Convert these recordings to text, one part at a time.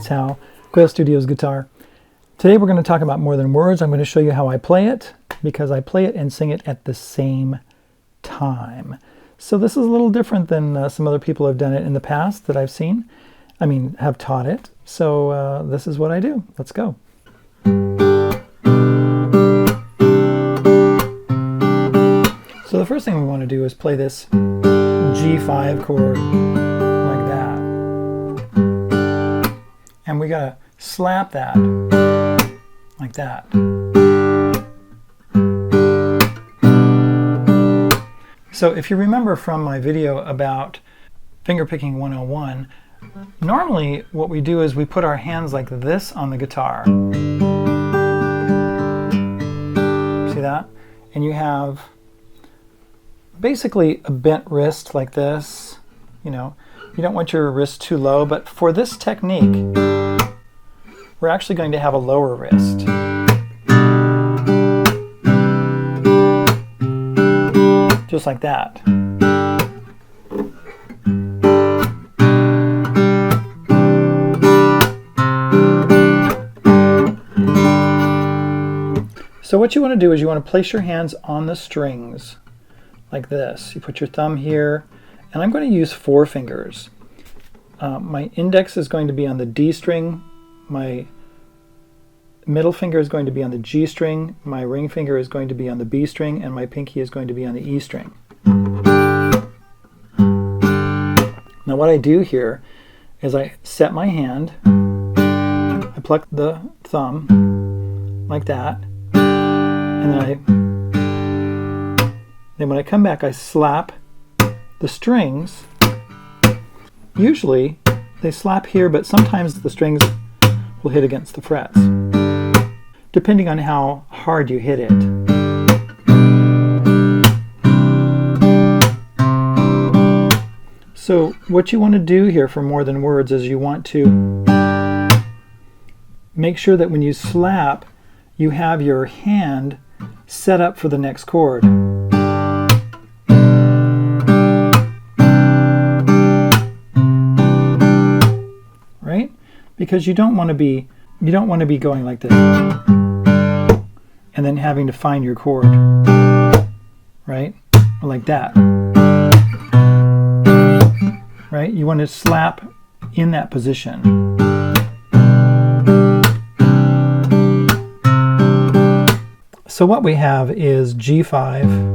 it's Hal, Quail Studios guitar. Today we're going to talk about More Than Words. I'm going to show you how I play it, because I play it and sing it at the same time. So this is a little different than some other people have done it in the past that I've seen. I mean, have taught it. So this is what I do. Let's go. So the first thing we want to do is play this G5 chord like that. And we gotta slap that like that. So if you remember from my video about Fingerpicking 101, normally what we do is we put our hands like this on the guitar. See that? And you have basically a bent wrist like this. You know, you don't want your wrist too low, but for this technique, we're actually going to have a lower wrist. Just like that. So what you want to do is you want to place your hands on the strings like this. You put your thumb here, and I'm going to use 4 fingers. My index is going to be on the D string, my middle finger is going to be on the G string, my ring finger is going to be on the B string, and my pinky is going to be on the E string. Now what I do here is I set my hand, I pluck the thumb like that, and then when I come back I slap the strings. Usually they slap here, but sometimes the strings will hit against the frets, depending on how hard you hit it. So what you want to do here for More Than Words is you want to make sure that when you slap, you have your hand set up for the next chord. Right? Because you don't want to be going like this and then having to find your chord, right? Or like that, right? You want to slap in that position. So what we have is G5.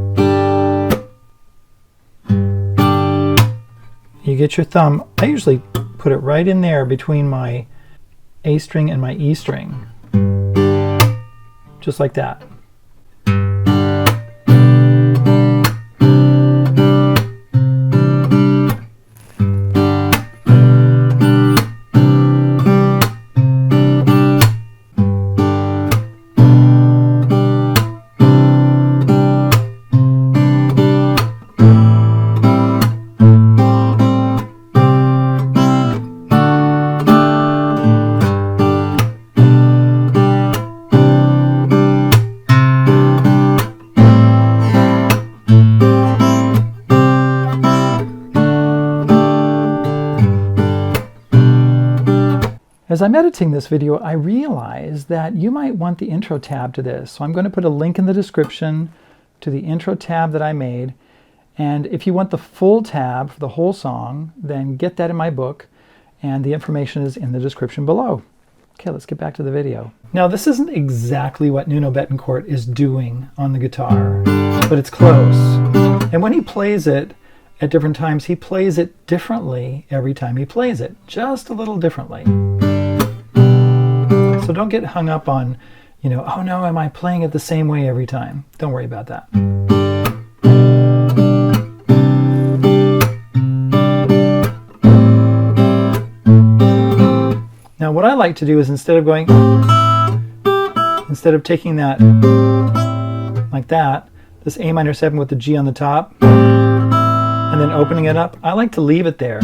You get your thumb, I usually put it right in there between my A string and my E string. Just like that. As I'm editing this video, I realized that you might want the intro tab to this. So I'm going to put a link in the description to the intro tab that I made. And if you want the full tab for the whole song, then get that in my book. And the information is in the description below. Okay, let's get back to the video. Now, this isn't exactly what Nuno Bettencourt is doing on the guitar, but it's close. And when he plays it at different times, he plays it differently every time he plays it, just a little differently. So don't get hung up on, you know, oh no, am I playing it the same way every time? Don't worry about that. Now what I like to do is instead of taking that like that, this A minor 7 with the G on the top, and then opening it up, I like to leave it there.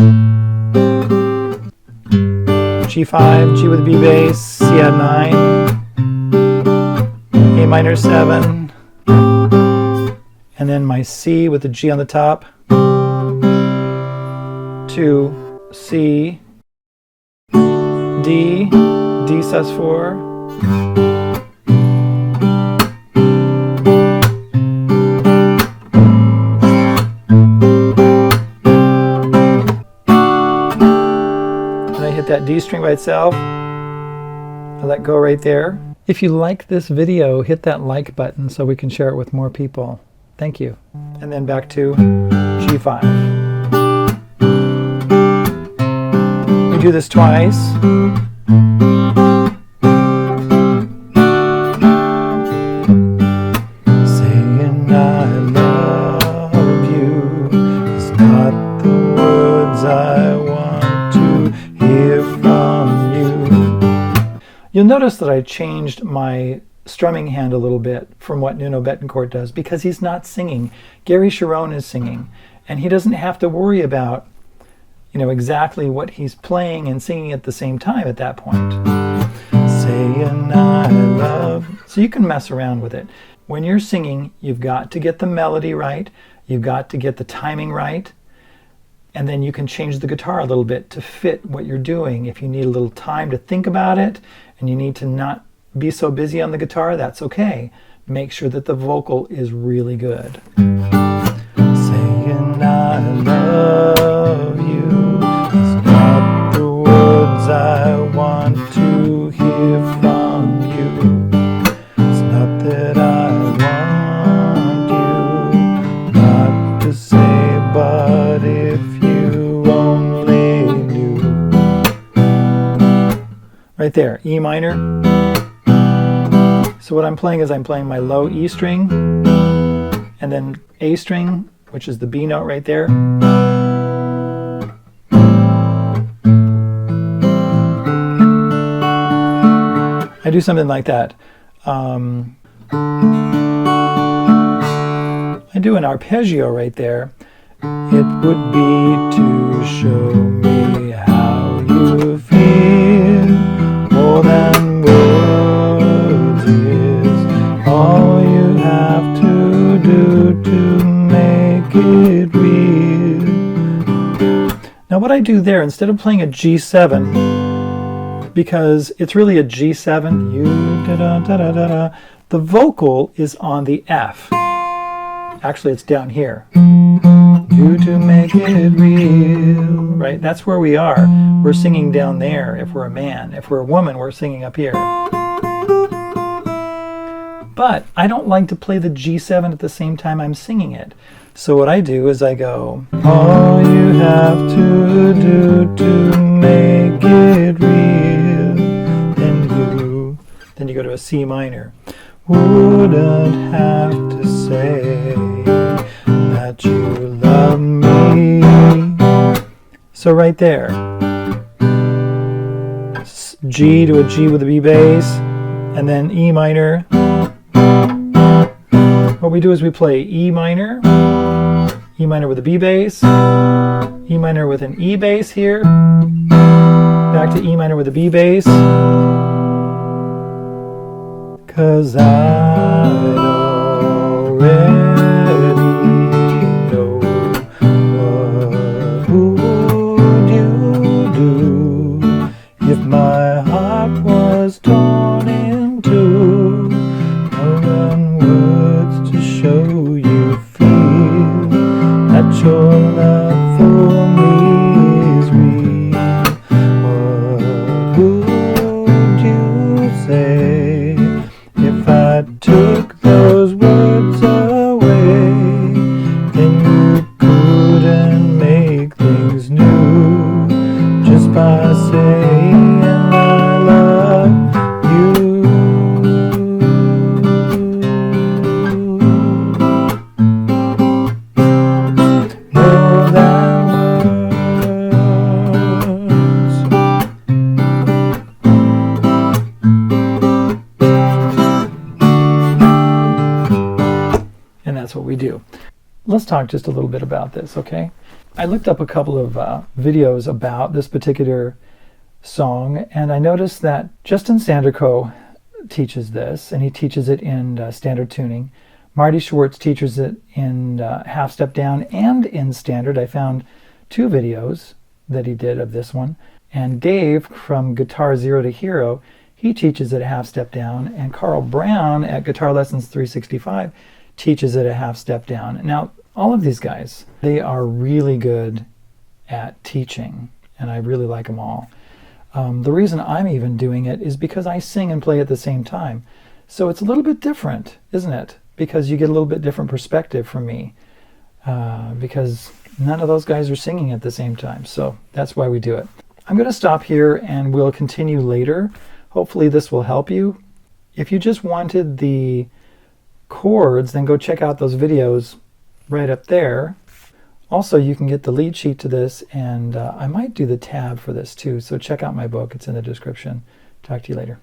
G5, G with B bass, C add 9, A minor 7, and then my C with the G on the top, to C, D, D sus4. And I hit that D string by itself. I let go right there. If you like this video, hit that like button so we can share it with more people. Thank you. And then back to G5. We do this twice. Saying I love you is not the words I want to hear from you. You'll notice that I changed my strumming hand a little bit from what Nuno Bettencourt does because he's not singing. Gary Sharon is singing, and he doesn't have to worry about, you know, exactly what he's playing and singing at the same time at that point. Saying I love. So you can mess around with it. When you're singing, you've got to get the melody right, you've got to get the timing right, and then you can change the guitar a little bit to fit what you're doing. If you need a little time to think about it and you need to not be so busy on the guitar, that's okay. Make sure that the vocal is really good. Saying I love you is not the words I want to hear from you. It's not that I want you not to say, but if you only knew. Right there, E minor. So what I'm playing is I'm playing my low E string, and then A string, which is the B note right there. I do something like that. I do an arpeggio right there. It would be to show me how you feel more than words is all you have to do to make it real. Now what I do there, instead of playing a G7, because it's really a G7, the vocal is on the F. Actually, it's down here. You to make it real, right? That's where we are. We're singing down there if we're a man. If we're a woman, we're singing up here. But I don't like to play the G7 at the same time I'm singing it. So what I do is I go, all you have to do to make it real. Then you go to a C minor. Wouldn't have to say that you love me. So right there, G to a G with a B bass, and then E minor. What we do is we play E minor with a B bass, E minor with an E bass here, back to E minor with a B bass. 'Cause I'd already know what would you do if my heart was torn in two. No one words to show you feel that your love for me is real. What would you say if I took those words away? Then you couldn't make things new just by saying I love you. More than words. And that's what we do. Let's talk just a little bit about this, okay? I looked up a couple of videos about this particular song, and I noticed that Justin Sandercoe teaches this, and he teaches it in standard tuning. Marty Schwartz teaches it in half step down and in standard. I found 2 videos that he did of this one. And Dave from Guitar Zero to Hero, he teaches it a half step down, and Carl Brown at Guitar Lessons 365 teaches it a half step down. Now, all of these guys, they are really good at teaching, and I really like them all. The reason I'm even doing it is because I sing and play at the same time. So it's a little bit different, isn't it? Because you get a little bit different perspective from me, because none of those guys are singing at the same time. So that's why we do it. I'm going to stop here and we'll continue later. Hopefully this will help you. If you just wanted the chords, then go check out those videos right up there. Also, you can get the lead sheet to this, and I might do the tab for this too. So check out my book. It's in the description. Talk to you later.